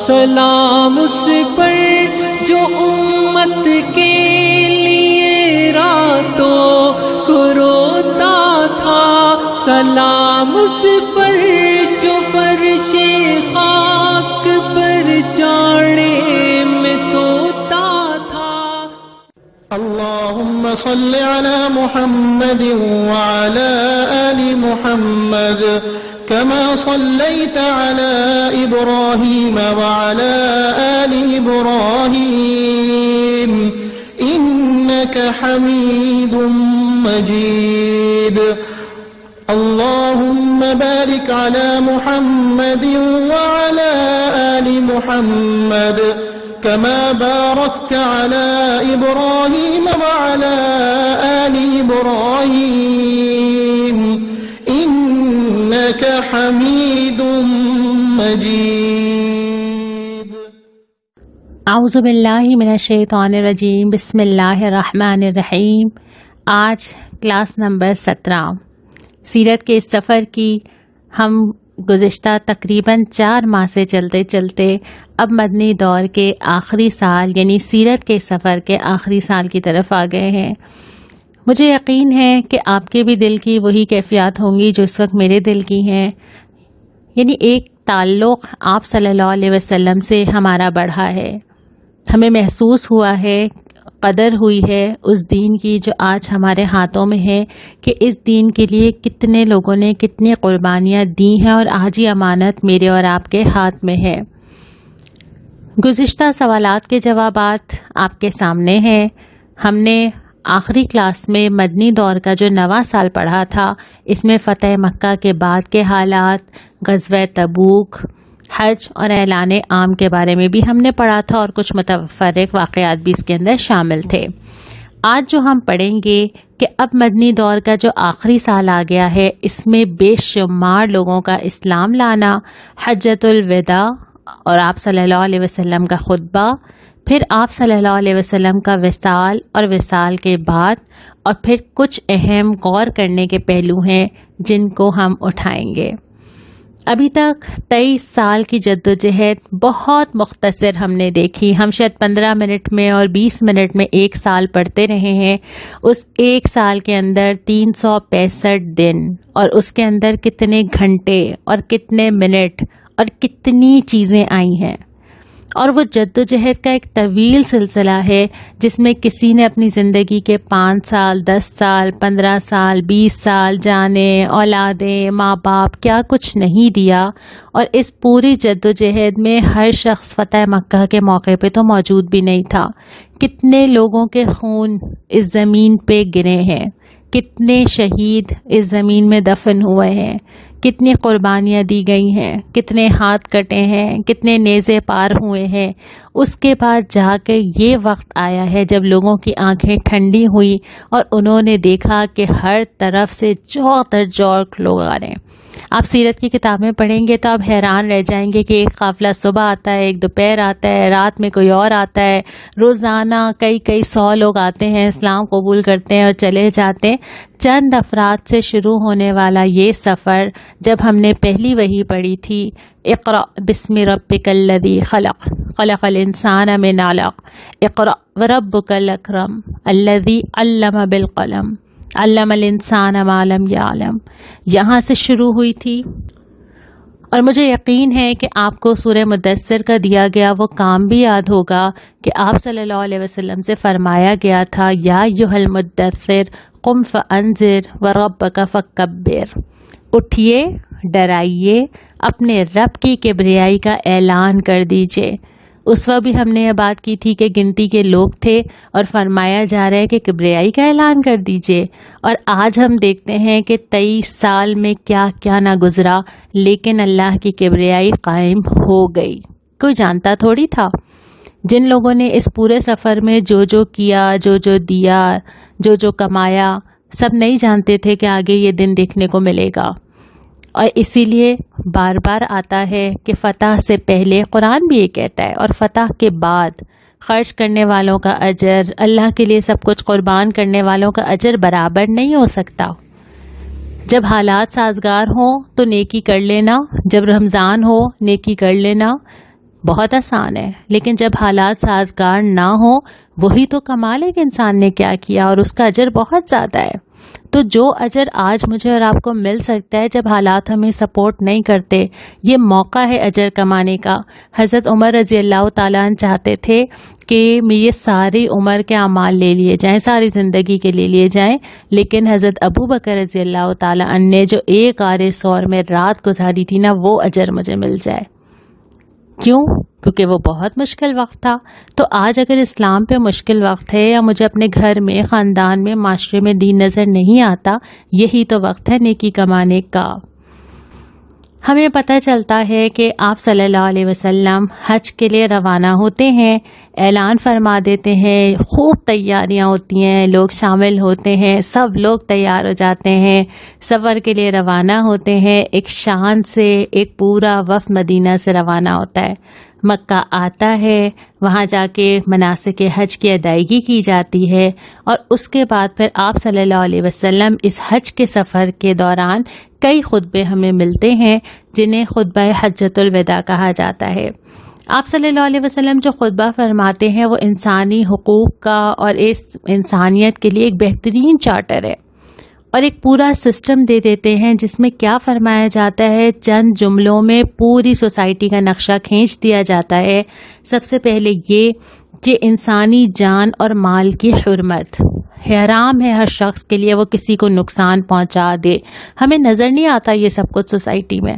سلام اس پر جو امت کے لیے راتوں کو روتا تھا، سلام اس پر جو فرش خاک پر چاڑے میں سوتا تھا۔ اللهم صل على محمد وعلى آل محمد كما صليت على إبراهيم وعلى آل إبراهيم إنك حميد مجيد۔ اللهم بارك على محمد وعلى آل محمد كما باركت على إبراهيم وعلى آل إبراهيم إنك حميد مجيد۔ اعوذ باللہ من الشیطان الرجیم، بسم اللہ الرحمن الرحیم۔ آج کلاس نمبر 17 سیرت کے اس سفر کی ہم گزشتہ تقریباً 4 ماہ سے چلتے چلتے اب مدنی دور کے آخری سال یعنی سیرت کے سفر کے آخری سال کی طرف آ گئے ہیں۔ مجھے یقین ہے کہ آپ کے بھی دل کی وہی کیفیات ہوں گی جو اس وقت میرے دل کی ہیں، یعنی ایک تعلق آپ صلی اللہ علیہ وسلم سے ہمارا بڑھا ہے، ہمیں محسوس ہوا ہے، قدر ہوئی ہے اس دین کی جو آج ہمارے ہاتھوں میں ہے کہ اس دین کے لیے کتنے لوگوں نے کتنی قربانیاں دی ہیں اور آج یہ امانت میرے اور آپ کے ہاتھ میں ہے۔ گزشتہ سوالات کے جوابات آپ کے سامنے ہیں۔ ہم نے آخری کلاس میں مدنی دور کا جو نواں سال پڑھا تھا، اس میں فتح مکہ کے بعد کے حالات، غزوہ تبوک، حج اور اعلان عام کے بارے میں بھی ہم نے پڑھا تھا اور کچھ متفرق واقعات بھی اس کے اندر شامل تھے۔ آج جو ہم پڑھیں گے کہ اب مدنی دور کا جو آخری سال آ گیا ہے، اس میں بے شمار لوگوں کا اسلام لانا، حجۃ الوداع اور آپ صلی اللہ علیہ وسلم کا خطبہ، پھر آپ صلی اللہ علیہ وسلم کا وصال اور وصال کے بعد، اور پھر کچھ اہم غور کرنے کے پہلو ہیں جن کو ہم اٹھائیں گے۔ ابھی تک 23 سال کی جدوجہد بہت مختصر ہم نے دیکھی، ہم شاید 15 منٹ میں اور 20 منٹ میں ایک سال پڑھتے رہے ہیں۔ اس ایک سال کے اندر 365 دن اور اس کے اندر کتنے گھنٹے اور کتنے منٹ اور کتنی چیزیں آئی ہیں، اور وہ جدوجہد کا ایک طویل سلسلہ ہے جس میں کسی نے اپنی زندگی کے 5 سال، 10 سال، 15 سال، 20 سال، جانیں، اولادیں، ماں باپ، کیا کچھ نہیں دیا، اور اس پوری جدوجہد میں ہر شخص فتح مکہ کے موقع پہ تو موجود بھی نہیں تھا۔ کتنے لوگوں کے خون اس زمین پہ گرے ہیں، کتنے شہید اس زمین میں دفن ہوئے ہیں، کتنی قربانیاں دی گئی ہیں، کتنے ہاتھ کٹے ہیں، کتنے نیزے پار ہوئے ہیں۔ اس کے بعد جا کے یہ وقت آیا ہے جب لوگوں کی آنکھیں ٹھنڈی ہوئی اور انہوں نے دیکھا کہ ہر طرف سے جوڑ در جوڑ لوگ آ رہے ہیں۔ آپ سیرت کی کتابیں پڑھیں گے تو آپ حیران رہ جائیں گے کہ ایک قافلہ صبح آتا ہے، ایک دوپہر آتا ہے، رات میں کوئی اور آتا ہے، روزانہ کئی 100 لوگ آتے ہیں، اسلام قبول کرتے ہیں اور چلے جاتے ہیں۔ چند افراد سے شروع ہونے والا یہ سفر جب ہم نے پہلی وحی پڑھی تھی، اقرأ بسم ربک الذی خلق خلق الانسان من علق اقرأ وربک الاکرم الذی علم بالقلم علم الانسان ما لم یعلم، یہاں سے شروع ہوئی تھی۔ اور مجھے یقین ہے کہ آپ کو سورہ مدثر کا دیا گیا وہ کام بھی یاد ہوگا کہ آپ صلی اللہ علیہ وسلم سے فرمایا گیا تھا، یا ایھا المدثر قم فانذر وربک فکبر، اٹھیے، ڈرائیے، اپنے رب کی کبریائی کا اعلان کر دیجئے۔ اس وقت بھی ہم نے یہ بات کی تھی کہ گنتی کے لوگ تھے اور فرمایا جا رہا ہے کہ کبریائی کا اعلان کر دیجئے، اور آج ہم دیکھتے ہیں کہ 23 سال میں کیا کیا نہ گزرا، لیکن اللہ کی کبریائی قائم ہو گئی۔ کوئی جانتا تھوڑی تھا۔ جن لوگوں نے اس پورے سفر میں جو کیا، جو دیا، جو کمایا، سب نہیں جانتے تھے کہ آگے یہ دن دیکھنے کو ملے گا، اور اسی لیے بار بار آتا ہے کہ فتح سے پہلے، قرآن بھی یہ کہتا ہے، اور فتح کے بعد خرچ کرنے والوں کا اجر، اللہ کے لیے سب کچھ قربان کرنے والوں کا اجر برابر نہیں ہو سکتا۔ جب حالات سازگار ہوں تو نیکی کر لینا، جب رمضان ہو نیکی کر لینا، بہت آسان ہے، لیکن جب حالات سازگار نہ ہو وہی تو کمال ہے کہ انسان نے کیا کیا، اور اس کا اجر بہت زیادہ ہے۔ تو جو اجر آج مجھے اور آپ کو مل سکتا ہے جب حالات ہمیں سپورٹ نہیں کرتے، یہ موقع ہے اجر کمانے کا۔ حضرت عمر رضی اللہ تعالیٰ عنہ چاہتے تھے کہ یہ ساری عمر کے اعمال لے لیے جائیں، ساری زندگی کے لے لیے جائیں، لیکن حضرت ابو بکر رضی اللہ تعالیٰ عنہ نے جو ایک غار ثور میں رات گزاری تھی نا، وہ اجر مجھے مل جائے۔ کیوں؟ کیونکہ وہ بہت مشکل وقت تھا۔ تو آج اگر اسلام پہ مشکل وقت ہے یا مجھے اپنے گھر میں، خاندان میں، معاشرے میں دین نظر نہیں آتا، یہی تو وقت ہے نیکی کمانے کا۔ ہمیں پتہ چلتا ہے کہ آپ صلی اللہ علیہ وسلم حج کے لیے روانہ ہوتے ہیں، اعلان فرما دیتے ہیں، خوب تیاریاں ہوتی ہیں، لوگ شامل ہوتے ہیں، سب لوگ تیار ہو جاتے ہیں، سفر کے لیے روانہ ہوتے ہیں۔ ایک شان سے ایک پورا وفد مدینہ سے روانہ ہوتا ہے، مکہ آتا ہے، وہاں جا کے مناسک حج کی ادائیگی کی جاتی ہے، اور اس کے بعد پھر آپ صلی اللہ علیہ وسلم اس حج کے سفر کے دوران کئی خطبے ہمیں ملتے ہیں جنہیں خطبہ حجۃ الوداع کہا جاتا ہے۔ آپ صلی اللہ علیہ وسلم جو خطبہ فرماتے ہیں وہ انسانی حقوق کا اور اس انسانیت کے لیے ایک بہترین چارٹر ہے، اور ایک پورا سسٹم دے دیتے ہیں جس میں کیا فرمایا جاتا ہے، چند جملوں میں پوری سوسائٹی کا نقشہ کھینچ دیا جاتا ہے۔ سب سے پہلے یہ کہ انسانی جان اور مال کی حرمت حرام ہے ہر شخص کے لیے، وہ کسی کو نقصان پہنچا دے۔ ہمیں نظر نہیں آتا یہ سب کچھ سوسائٹی میں،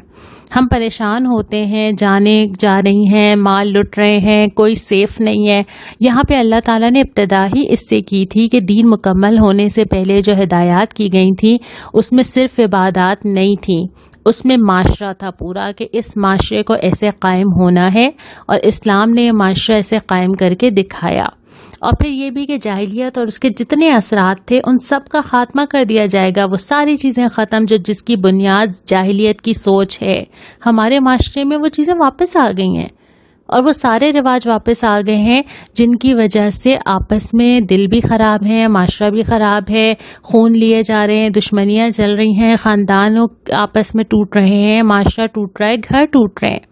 ہم پریشان ہوتے ہیں، جانے جا رہی ہیں، مال لٹ رہے ہیں، کوئی سیف نہیں ہے۔ یہاں پہ اللہ تعالیٰ نے ابتدا ہی اس سے کی تھی کہ دین مکمل ہونے سے پہلے جو ہدایات کی گئی تھیں اس میں صرف عبادات نہیں تھیں، اس میں معاشرہ تھا پورا، کہ اس معاشرے کو ایسے قائم ہونا ہے، اور اسلام نے یہ معاشرہ ایسے قائم کر کے دکھایا۔ اور پھر یہ بھی کہ جاہلیت اور اس کے جتنے اثرات تھے ان سب کا خاتمہ کر دیا جائے گا، وہ ساری چیزیں ختم جو جس کی بنیاد جاہلیت کی سوچ ہے۔ ہمارے معاشرے میں وہ چیزیں واپس آ گئی ہیں، اور وہ سارے رواج واپس آ گئے ہیں جن کی وجہ سے آپس میں دل بھی خراب ہیں، معاشرہ بھی خراب ہے، خون لیے جا رہے ہیں، دشمنیاں چل رہی ہیں، خاندانوں آپس میں ٹوٹ رہے ہیں، معاشرہ ٹوٹ رہا ہے، گھر ٹوٹ رہے ہیں۔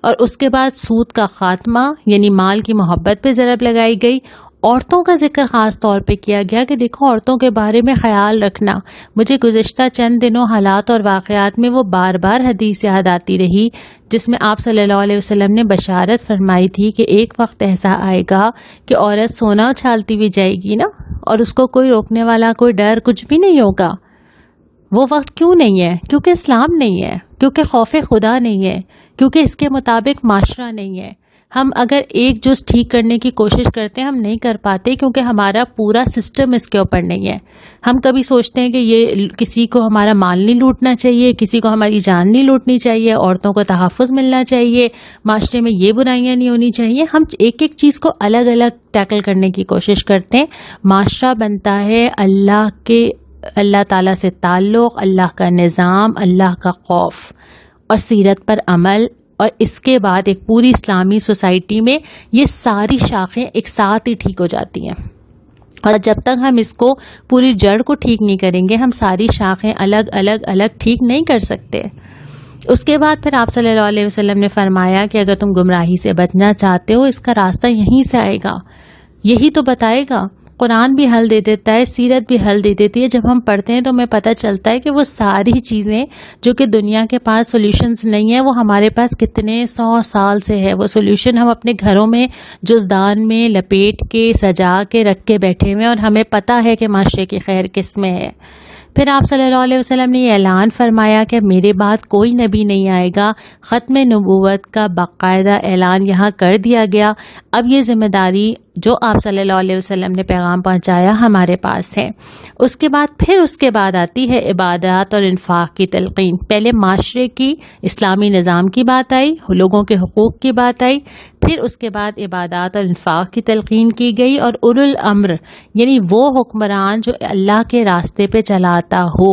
اور اس کے بعد سود کا خاتمہ، یعنی مال کی محبت پہ ضرب لگائی گئی۔ عورتوں کا ذکر خاص طور پہ کیا گیا کہ دیکھو عورتوں کے بارے میں خیال رکھنا۔ مجھے گزشتہ چند دنوں حالات اور واقعات میں وہ بار بار حدیث یاد آتی رہی جس میں آپ صلی اللہ علیہ وسلم نے بشارت فرمائی تھی کہ ایک وقت ایسا آئے گا کہ عورت سونا اچھالتی ہوئی جائے گی نا، اور اس کو کوئی روکنے والا، کوئی ڈر، کچھ بھی نہیں ہوگا۔ وہ وقت کیوں نہیں ہے؟ کیونکہ اسلام نہیں ہے، کیونکہ خوف خدا نہیں ہے، کیونکہ اس کے مطابق معاشرہ نہیں ہے۔ ہم اگر ایک جز ٹھیک کرنے کی کوشش کرتے ہیں ہم نہیں کر پاتے، کیونکہ ہمارا پورا سسٹم اس کے اوپر نہیں ہے۔ ہم کبھی سوچتے ہیں کہ یہ کسی کو ہمارا مال نہیں لوٹنا چاہیے، کسی کو ہماری جان نہیں لوٹنی چاہیے، عورتوں کو تحفظ ملنا چاہیے، معاشرے میں یہ برائیاں نہیں ہونی چاہیے۔ ہم ایک ایک چیز کو الگ الگ ٹیکل کرنے کی کوشش کرتے ہیں۔ معاشرہ بنتا ہے اللہ تعالیٰ سے تعلق، اللہ کا نظام، اللہ کا خوف اور سیرت پر عمل، اور اس کے بعد ایک پوری اسلامی سوسائٹی میں یہ ساری شاخیں ایک ساتھ ہی ٹھیک ہو جاتی ہیں۔ اور جب تک ہم اس کو پوری جڑ کو ٹھیک نہیں کریں گے ہم ساری شاخیں الگ الگ ٹھیک نہیں کر سکتے۔ اس کے بعد پھر آپ صلی اللہ علیہ وسلم نے فرمایا کہ اگر تم گمراہی سے بچنا چاہتے ہو اس کا راستہ یہیں سے آئے گا، یہی تو بتائے گا۔ قرآن بھی حل دے دیتا ہے، سیرت بھی حل دے دیتی ہے۔ جب ہم پڑھتے ہیں تو ہمیں پتہ چلتا ہے کہ وہ ساری چیزیں جو کہ دنیا کے پاس سولوشنز نہیں ہیں وہ ہمارے پاس کتنے 100 سال سے ہے۔ وہ سولوشن ہم اپنے گھروں میں جزدان میں لپیٹ کے سجا کے رکھ کے بیٹھے ہوئے ہیں، اور ہمیں پتہ ہے کہ معاشرے کی خیر کس میں ہے۔ پھر آپ صلی اللہ علیہ وسلم نے یہ اعلان فرمایا کہ میرے بعد کوئی نبی نہیں آئے گا۔ ختم نبوت کا باقاعدہ اعلان یہاں کر دیا گیا۔ اب یہ ذمہ داری جو آپ صلی اللہ علیہ وسلم نے پیغام پہنچایا ہمارے پاس ہے۔ اس کے بعد آتی ہے عبادات اور انفاق کی تلقین۔ پہلے معاشرے کی، اسلامی نظام کی بات آئی، لوگوں کے حقوق کی بات آئی، پھر اس کے بعد عبادات اور انفاق کی تلقین کی گئی، اور اولو الامر یعنی وہ حکمران جو اللہ کے راستے پہ چلاتا ہو،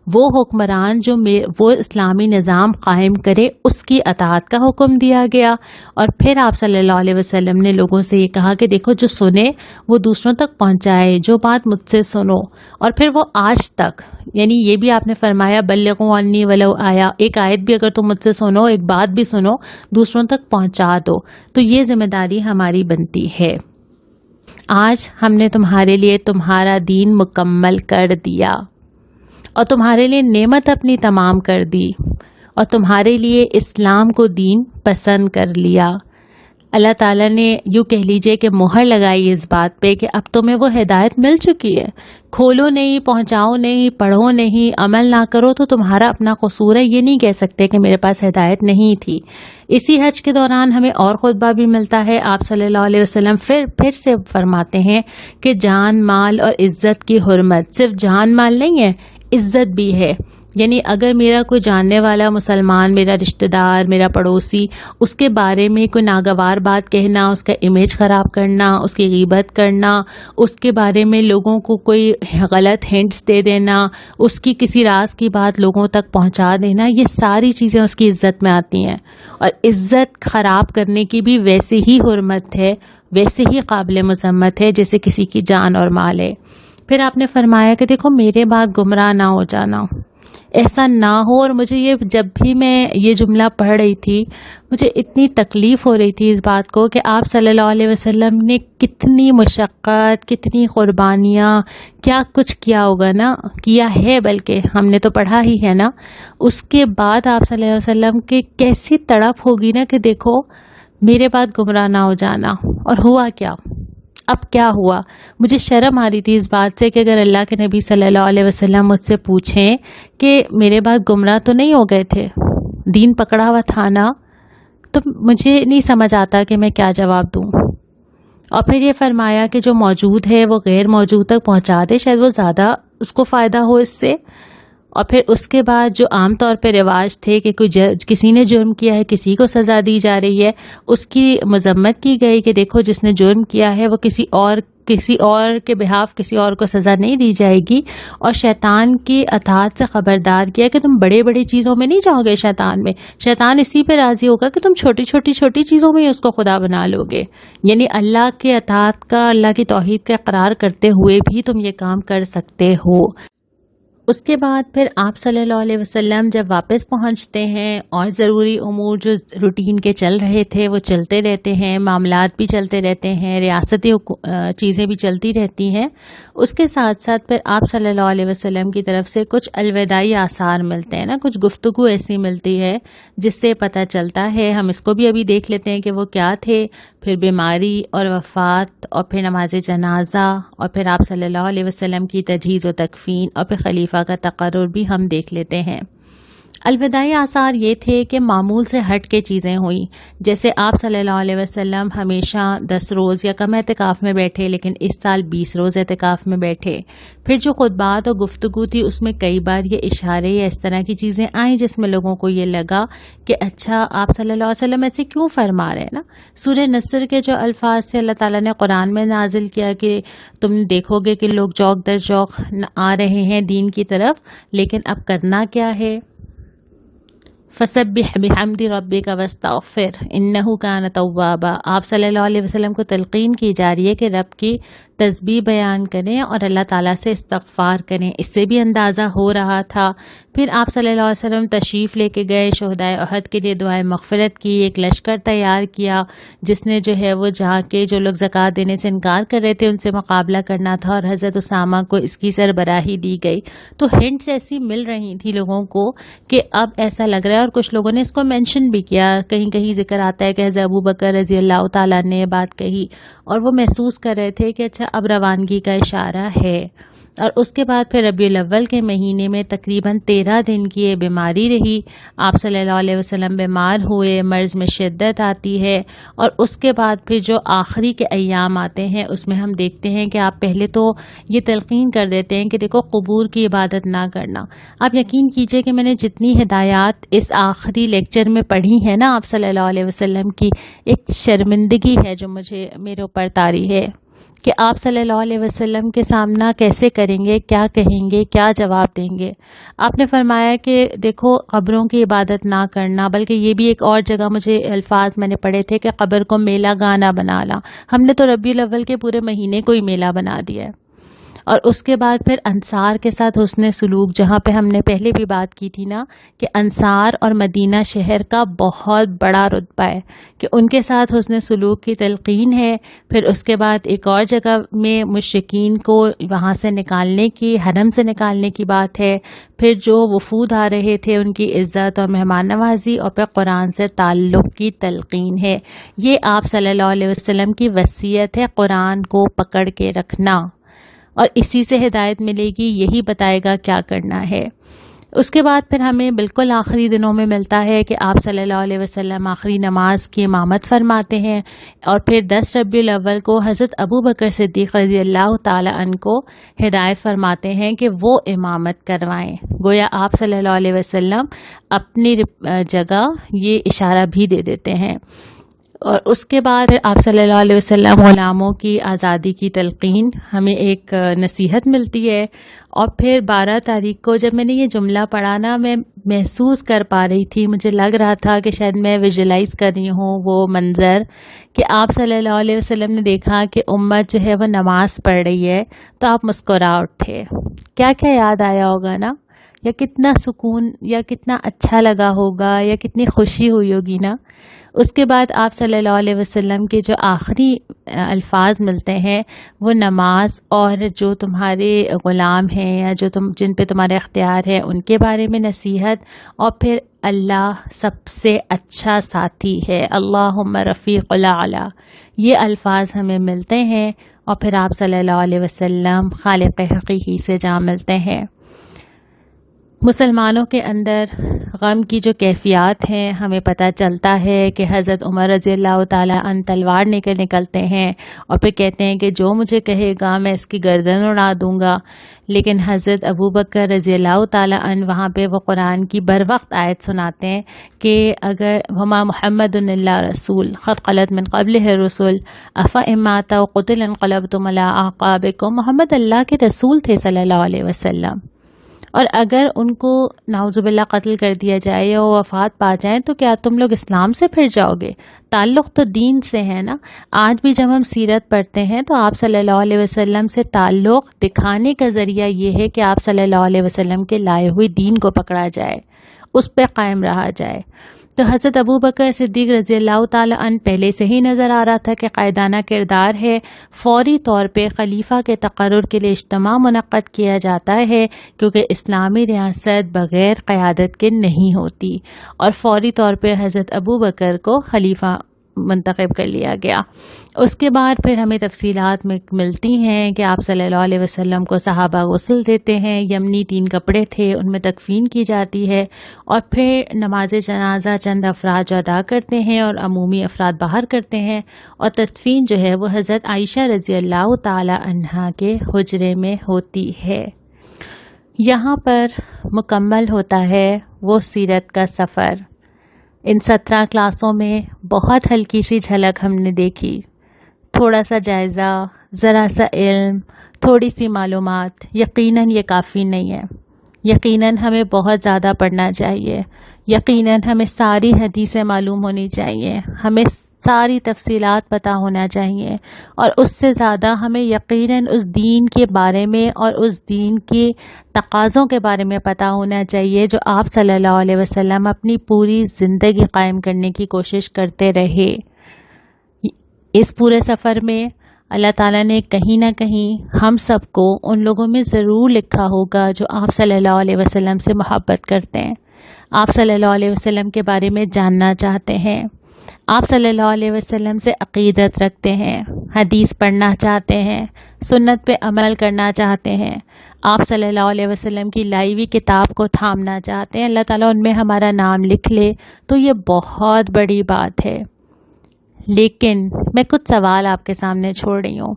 وہ حکمران جو وہ اسلامی نظام قائم کرے، اس کی اطاعت کا حکم دیا گیا۔ اور پھر آپ صلی اللہ علیہ وسلم نے لوگوں سے یہ کہا کہ دیکھو جو سنے وہ دوسروں تک پہنچائے، جو بات مجھ سے سنو۔ اور پھر وہ آج تک یعنی یہ بھی آپ نے فرمایا بلغوا عنی ولو آیا، ایک آیت بھی اگر تم مجھ سے سنو، ایک بات بھی سنو، دوسروں تک پہنچا دو. تو یہ ذمہ داری ہماری بنتی ہے. آج ہم نے تمہارے لیے تمہارا دین مکمل کر دیا اور تمہارے لیے نعمت اپنی تمام کر دی اور تمہارے لیے اسلام کو دین پسند کر لیا. اللہ تعالیٰ نے یوں کہہ لیجئے کہ مہر لگائی اس بات پہ کہ اب تمہیں وہ ہدایت مل چکی ہے. کھولو نہیں، پہنچاؤ نہیں، پڑھو نہیں، عمل نہ کرو تو تمہارا اپنا قصور ہے. یہ نہیں کہہ سکتے کہ میرے پاس ہدایت نہیں تھی. اسی حج کے دوران ہمیں اور خطبہ بھی ملتا ہے. آپ صلی اللہ علیہ وسلم پھر سے فرماتے ہیں کہ جان، مال اور عزت کی حرمت، صرف جان مال نہیں ہے، عزت بھی ہے. یعنی اگر میرا کوئی جاننے والا مسلمان، میرا رشتہ دار، میرا پڑوسی، اس کے بارے میں کوئی ناگوار بات کہنا، اس کا امیج خراب کرنا، اس کی غیبت کرنا، اس کے بارے میں لوگوں کو کوئی غلط ہنٹس دے دینا، اس کی کسی راز کی بات لوگوں تک پہنچا دینا، یہ ساری چیزیں اس کی عزت میں آتی ہیں. اور عزت خراب کرنے کی بھی ویسے ہی حرمت ہے، ویسے ہی قابل مذمت ہے جیسے کسی کی جان اور مال ہے. پھر آپ نے فرمایا کہ دیکھو میرے بعد گمراہ نہ ہو جانا، ایسا نہ ہو. اور مجھے یہ جب بھی میں یہ جملہ پڑھ رہی تھی مجھے اتنی تکلیف ہو رہی تھی اس بات کو کہ آپ صلی اللہ علیہ وسلم نے کتنی مشقت، کتنی قربانیاں، کیا کچھ کیا ہوگا نا، کیا ہے، بلکہ ہم نے تو پڑھا ہی ہے نا. اس کے بعد آپ صلی اللہ علیہ وسلم کے کیسی تڑپ ہوگی نا کہ دیکھو میرے بعد گمراہ نہ ہو جانا. اور ہوا کیا؟ اب کیا ہوا؟ مجھے شرم آ رہی تھی اس بات سے کہ اگر اللہ کے نبی صلی اللہ علیہ وسلم مجھ سے پوچھیں کہ میرے بعد گمراہ تو نہیں ہو گئے تھے، دین پکڑا ہوا تھا نا، تو مجھے نہیں سمجھ آتا کہ میں کیا جواب دوں. اور پھر یہ فرمایا کہ جو موجود ہے وہ غیر موجود تک پہنچا دے، شاید وہ زیادہ اس کو فائدہ ہو اس سے. اور پھر اس کے بعد جو عام طور پہ رواج تھے کہ کسی نے جرم کیا ہے، کسی کو سزا دی جا رہی ہے، اس کی مذمت کی گئی کہ دیکھو جس نے جرم کیا ہے وہ کسی اور کے بہاف کسی اور کو سزا نہیں دی جائے گی. اور شیطان کی اطاعت سے خبردار کیا کہ تم بڑے بڑی چیزوں میں نہیں جاؤ گے. شیطان اسی پہ راضی ہوگا کہ تم چھوٹی چیزوں میں ہی اس کو خدا بنا لو گے. یعنی اللہ کے اطاعت کا، اللہ کی توحید کا اقرار کرتے ہوئے بھی تم یہ کام کر سکتے ہو. اس کے بعد پھر آپ صلی اللہ علیہ وسلم جب واپس پہنچتے ہیں اور ضروری امور جو روٹین کے چل رہے تھے وہ چلتے رہتے ہیں، معاملات بھی چلتے رہتے ہیں، ریاستی چیزیں بھی چلتی رہتی ہیں. اس کے ساتھ ساتھ پھر آپ صلی اللہ علیہ وسلم کی طرف سے کچھ الوداعی آثار ملتے ہیں نا، کچھ گفتگو ایسی ملتی ہے جس سے پتہ چلتا ہے. ہم اس کو بھی ابھی دیکھ لیتے ہیں کہ وہ کیا تھے. پھر بیماری اور وفات، اور پھر نماز جنازہ، اور پھر آپ صلی اللہ علیہ وسلم کی تجہیز و تکفین، اور پھر خلیفہ کا تقرر بھی ہم دیکھ لیتے ہیں. الوداعی آثار یہ تھے کہ معمول سے ہٹ کے چیزیں ہوئیں. جیسے آپ صلی اللہ علیہ وسلم ہمیشہ 10 روز یا کم اعتکاف میں بیٹھے، لیکن اس سال 20 روز اعتکاف میں بیٹھے. پھر جو خطبات اور گفتگو تھی اس میں کئی بار یہ اشارے یا اس طرح کی چیزیں آئیں جس میں لوگوں کو یہ لگا کہ اچھا آپ صلی اللہ علیہ وسلم ایسے کیوں فرما رہے ہیں نا. سورہ نصر کے جو الفاظ سے اللہ تعالیٰ نے قرآن میں نازل کیا کہ تم دیکھو گے کہ لوگ جوق در جوق آ رہے ہیں دین کی طرف، لیکن اب کرنا کیا ہے؟ فسبح بحمد ربک واستغفر انہ کان توابا. آپ صلی اللہ علیہ وسلم کو تلقین کی جا رہی ہے کہ رب کی تسبیح بیان کریں اور اللہ تعالیٰ سے استغفار کریں. اس سے بھی اندازہ ہو رہا تھا. پھر آپ صلی اللہ علیہ وسلم تشریف لے کے گئے، شہدائے احد کے لیے دعائے مغفرت کی، ایک لشکر تیار کیا جس نے جو ہے وہ جا کے جو لوگ زکوٰۃ دینے سے انکار کر رہے تھے ان سے مقابلہ کرنا تھا، اور حضرت اسامہ کو اس کی سربراہی دی گئی. تو ہنٹس ایسی مل رہی تھی لوگوں کو کہ اب ایسا لگ رہا ہے. اور کچھ لوگوں نے اس کو مینشن بھی کیا، کہیں کہیں ذکر آتا ہے کہ حضرت ابو بکر رضی اللہ تعالیٰ نے یہ بات کہی، اور وہ محسوس کر رہے تھے کہ اچھا اب روانگی کا اشارہ ہے. اور اس کے بعد پھر ربیع الاول کے مہینے میں تقریباً 13 دن کی یہ بیماری رہی. آپ صلی اللہ علیہ وسلم بیمار ہوئے، مرض میں شدت آتی ہے. اور اس کے بعد پھر جو آخری کے ایام آتے ہیں اس میں ہم دیکھتے ہیں کہ آپ پہلے تو یہ تلقین کر دیتے ہیں کہ دیکھو قبور کی عبادت نہ کرنا. آپ یقین کیجئے کہ میں نے جتنی ہدایات اس آخری لیکچر میں پڑھی ہیں نا آپ صلی اللہ علیہ وسلم کی، ایک شرمندگی ہے جو میرے اوپر طاری ہے کہ آپ صلی اللہ علیہ وسلم کے سامنا کیسے کریں گے، کیا کہیں گے، کیا جواب دیں گے. آپ نے فرمایا کہ دیکھو قبروں کی عبادت نہ کرنا، بلکہ یہ بھی ایک اور جگہ مجھے الفاظ میں نے پڑھے تھے کہ قبر کو میلہ گانا بنا لا. ہم نے تو ربیع الاول کے پورے مہینے کو ہی میلہ بنا دیا ہے. اور اس کے بعد پھر انصار کے ساتھ حسن سلوک، جہاں پہ ہم نے پہلے بھی بات کی تھی نا کہ انصار اور مدینہ شہر کا بہت بڑا رتبہ ہے کہ ان کے ساتھ حسن سلوک کی تلقین ہے۔ پھر اس کے بعد ایک اور جگہ میں مشرکین کو وہاں سے نکالنے کی، حرم سے نکالنے کی بات ہے۔ پھر جو وفود آ رہے تھے ان کی عزت اور مہمان نوازی، اور پھر قرآن سے تعلق کی تلقین ہے۔ یہ آپ صلی اللہ علیہ وسلم کی وصیت ہے، قرآن کو پکڑ کے رکھنا، اور اسی سے ہدایت ملے گی، یہی بتائے گا کیا کرنا ہے۔ اس کے بعد پھر ہمیں بالکل آخری دنوں میں ملتا ہے کہ آپ صلی اللہ علیہ وسلم آخری نماز کی امامت فرماتے ہیں، اور پھر 10 ربیع الاول کو حضرت ابو بکر صدیق رضی اللہ تعالی عنہ کو ہدایت فرماتے ہیں کہ وہ امامت کروائیں۔ گویا آپ صلی اللہ علیہ وسلم اپنی جگہ یہ اشارہ بھی دے دیتے ہیں۔ اور اس کے بعد آپ صلی اللہ علیہ وسلم غلاموں کی آزادی کی تلقین، ہمیں ایک نصیحت ملتی ہے۔ اور پھر 12 تاریخ کو جب میں نے یہ جملہ پڑھا نا، میں محسوس کر پا رہی تھی، مجھے لگ رہا تھا کہ شاید میں ویژولائز کر رہی ہوں وہ منظر کہ آپ صلی اللہ علیہ وسلم نے دیکھا کہ امت جو ہے وہ نماز پڑھ رہی ہے تو آپ مسکرا اٹھے۔ کیا کیا یاد آیا ہوگا نا، یا کتنا سکون یا کتنا اچھا لگا ہوگا یا کتنی خوشی ہوئی ہوگی نا۔ اس کے بعد آپ صلی اللہ علیہ وسلم کے جو آخری الفاظ ملتے ہیں وہ نماز اور جو تمہارے غلام ہیں یا جو جن پہ تمہارے اختیار ہے ان کے بارے میں نصیحت، اور پھر اللہ سب سے اچھا ساتھی ہے، اللہم رفیق الاعلی، یہ الفاظ ہمیں ملتے ہیں۔ اور پھر آپ صلی اللہ علیہ وسلم خالق حقیقی سے جا ملتے ہیں۔ مسلمانوں کے اندر غم کی جو کیفیات ہیں ہمیں پتہ چلتا ہے کہ حضرت عمر رضی اللہ تعالیٰ عنہ تلوار نکلتے ہیں اور پھر کہتے ہیں کہ جو مجھے کہے گا میں اس کی گردن اڑا دوں گا، لیکن حضرت ابو بکر رضی اللہ تعالیٰ عنہ وہاں پہ وہ قرآن کی بر وقت آیت سناتے ہیں کہ اگر وما محمد الا رسول قد خلت من قبلہ الرسل افإن مات أو قتل انقلبتم على أعقابكم، محمد اللہ کے رسول تھے صلی اللہ علیہ وسلم، اور اگر ان کو نعوذ باللہ قتل کر دیا جائے یا وہ وفات پا جائیں تو کیا تم لوگ اسلام سے پھر جاؤ گے؟ تعلق تو دین سے ہے نا۔ آج بھی جب ہم سیرت پڑھتے ہیں تو آپ صلی اللہ علیہ وسلم سے تعلق دکھانے کا ذریعہ یہ ہے کہ آپ صلی اللہ علیہ وسلم کے لائے ہوئے دین کو پکڑا جائے، اس پہ قائم رہا جائے۔ تو حضرت ابو بکر صدیق رضی اللہ تعالی عنہ پہلے سے ہی نظر آ رہا تھا کہ قائدانہ کردار ہے، فوری طور پہ خلیفہ کے تقرر کے لیے اجتماع منعقد کیا جاتا ہے، کیونکہ اسلامی ریاست بغیر قیادت کے نہیں ہوتی، اور فوری طور پہ حضرت ابو بکر کو خلیفہ منتخب کر لیا گیا۔ اس کے بعد پھر ہمیں تفصیلات میں ملتی ہیں کہ آپ صلی اللہ علیہ وسلم کو صحابہ غسل دیتے ہیں، یمنی 3 کپڑے تھے ان میں تکفین کی جاتی ہے، اور پھر نماز جنازہ چند افراد جو ادا کرتے ہیں اور عمومی افراد باہر کرتے ہیں، اور تدفین جو ہے وہ حضرت عائشہ رضی اللہ تعالی عنہا کے حجرے میں ہوتی ہے۔ یہاں پر مکمل ہوتا ہے وہ سیرت کا سفر۔ ان 17 کلاسوں میں بہت ہلکی سی جھلک ہم نے دیکھی، تھوڑا سا جائزہ، ذرا سا علم، تھوڑی سی معلومات۔ یقیناً یہ کافی نہیں ہے، یقیناً ہمیں بہت زیادہ پڑھنا چاہیے، یقیناً ہمیں ساری حدیثیں معلوم ہونی چاہیے، ہمیں ساری تفصیلات پتہ ہونا چاہیے، اور اس سے زیادہ ہمیں یقیناً اس دین کے بارے میں اور اس دین کے تقاضوں کے بارے میں پتہ ہونا چاہیے جو آپ صلی اللہ علیہ وسلم اپنی پوری زندگی قائم کرنے کی کوشش کرتے رہے۔ اس پورے سفر میں اللہ تعالیٰ نے کہیں نہ کہیں ہم سب کو ان لوگوں میں ضرور لکھا ہوگا جو آپ صلی اللہ علیہ وسلم سے محبت کرتے ہیں، آپ صلی اللہ علیہ وسلم کے بارے میں جاننا چاہتے ہیں، آپ صلی اللہ علیہ وسلم سے عقیدت رکھتے ہیں، حدیث پڑھنا چاہتے ہیں، سنت پہ عمل کرنا چاہتے ہیں، آپ صلی اللہ علیہ وسلم کی لائی ہوئی کتاب کو تھامنا چاہتے ہیں۔ اللہ تعالیٰ ان میں ہمارا نام لکھ لے تو یہ بہت بڑی بات ہے۔ لیکن میں کچھ سوال آپ کے سامنے چھوڑ رہی ہوں۔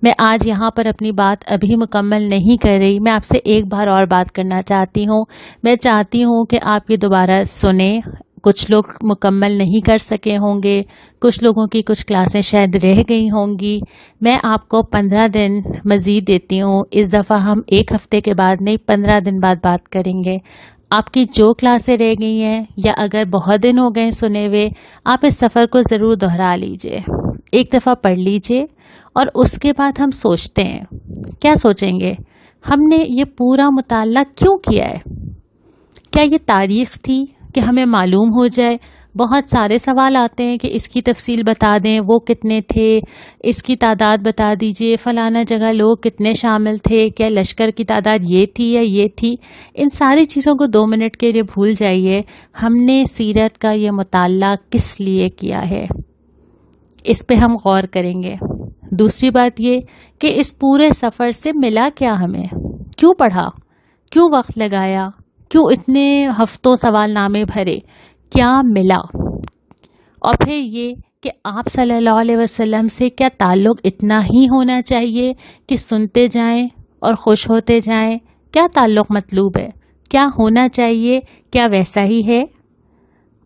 میں آج یہاں پر اپنی بات ابھی مکمل نہیں کر رہی، میں آپ سے ایک بار اور بات کرنا چاہتی ہوں۔ میں چاہتی ہوں کہ آپ یہ دوبارہ سنیں۔ کچھ لوگ مکمل نہیں کر سکے ہوں گے، کچھ لوگوں کی کچھ کلاسیں شاید رہ گئی ہوں گی۔ میں آپ کو 15 دن مزید دیتی ہوں، اس دفعہ ہم 1 ہفتے کے بعد نہیں 15 دن بعد بات کریں گے۔ آپ کی جو کلاسیں رہ گئی ہیں یا اگر بہت دن ہو گئے سنے ہوئے، آپ اس سفر کو ضرور دہرا لیجئے۔ ایک دفعہ پڑھ لیجئے اور اس کے بعد ہم سوچتے ہیں. کیا سوچیں گے؟ ہم نے یہ پورا مطالعہ کیوں کیا ہے؟ کیا یہ تاریخ تھی کہ ہمیں معلوم ہو جائے؟ بہت سارے سوال آتے ہیں کہ اس کی تفصیل بتا دیں، وہ کتنے تھے، اس کی تعداد بتا دیجئے، فلانا جگہ لوگ کتنے شامل تھے، کیا لشکر کی تعداد یہ تھی یا یہ تھی. ان ساری چیزوں کو 2 منٹ کے لیے بھول جائیے. ہم نے سیرت کا یہ مطالعہ کس لیے کیا ہے، اس پہ ہم غور کریں گے. دوسری بات یہ کہ اس پورے سفر سے ملا کیا ہمیں، کیوں پڑھا، کیوں وقت لگایا، کیوں اتنے ہفتوں سوال نامے بھرے، کیا ملا. اور پھر یہ کہ آپ صلی اللہ علیہ وسلم سے کیا تعلق اتنا ہی ہونا چاہیے کہ سنتے جائیں اور خوش ہوتے جائیں؟ کیا تعلق مطلوب ہے؟ کیا ہونا چاہیے؟ کیا ویسا ہی ہے؟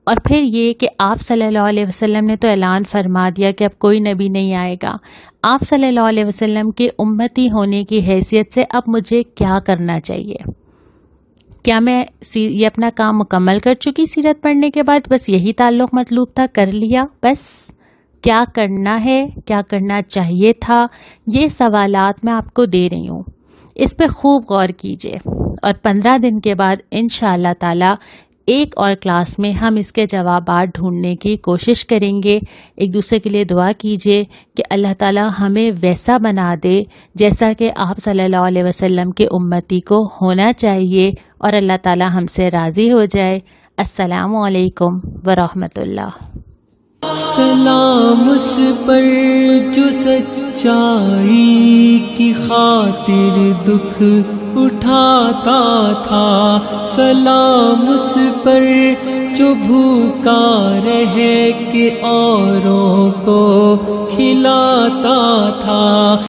اور پھر یہ کہ آپ صلی اللہ علیہ وسلم نے تو اعلان فرما دیا کہ اب کوئی نبی نہیں آئے گا. آپ صلی اللہ علیہ وسلم کے امتی ہونے کی حیثیت سے اب مجھے کیا کرنا چاہیے؟ کیا میں یہ اپنا کام مکمل کر چکی سیرت پڑھنے کے بعد؟ بس یہی تعلق مطلوب تھا، کر لیا بس؟ کیا کرنا ہے، کیا کرنا چاہیے تھا؟ یہ سوالات میں آپ کو دے رہی ہوں، اس پہ خوب غور کیجئے. اور 15 دن کے بعد انشاءاللہ تعالی ایک اور کلاس میں ہم اس کے جوابات ڈھونڈنے کی کوشش کریں گے. ایک دوسرے کے لیے دعا کیجئے کہ اللہ تعالی ہمیں ویسا بنا دے جیسا کہ آپ صلی اللہ علیہ وسلم کے امتی کو ہونا چاہیے، اور اللہ تعالی ہم سے راضی ہو جائے. السلام علیکم ورحمۃ اللہ. سلام اس پر جو سچائی کی خاطر دکھ اٹھاتا تھا، سلام اس پر جو بھوکا رہ کے اوروں کو کھلاتا تھا.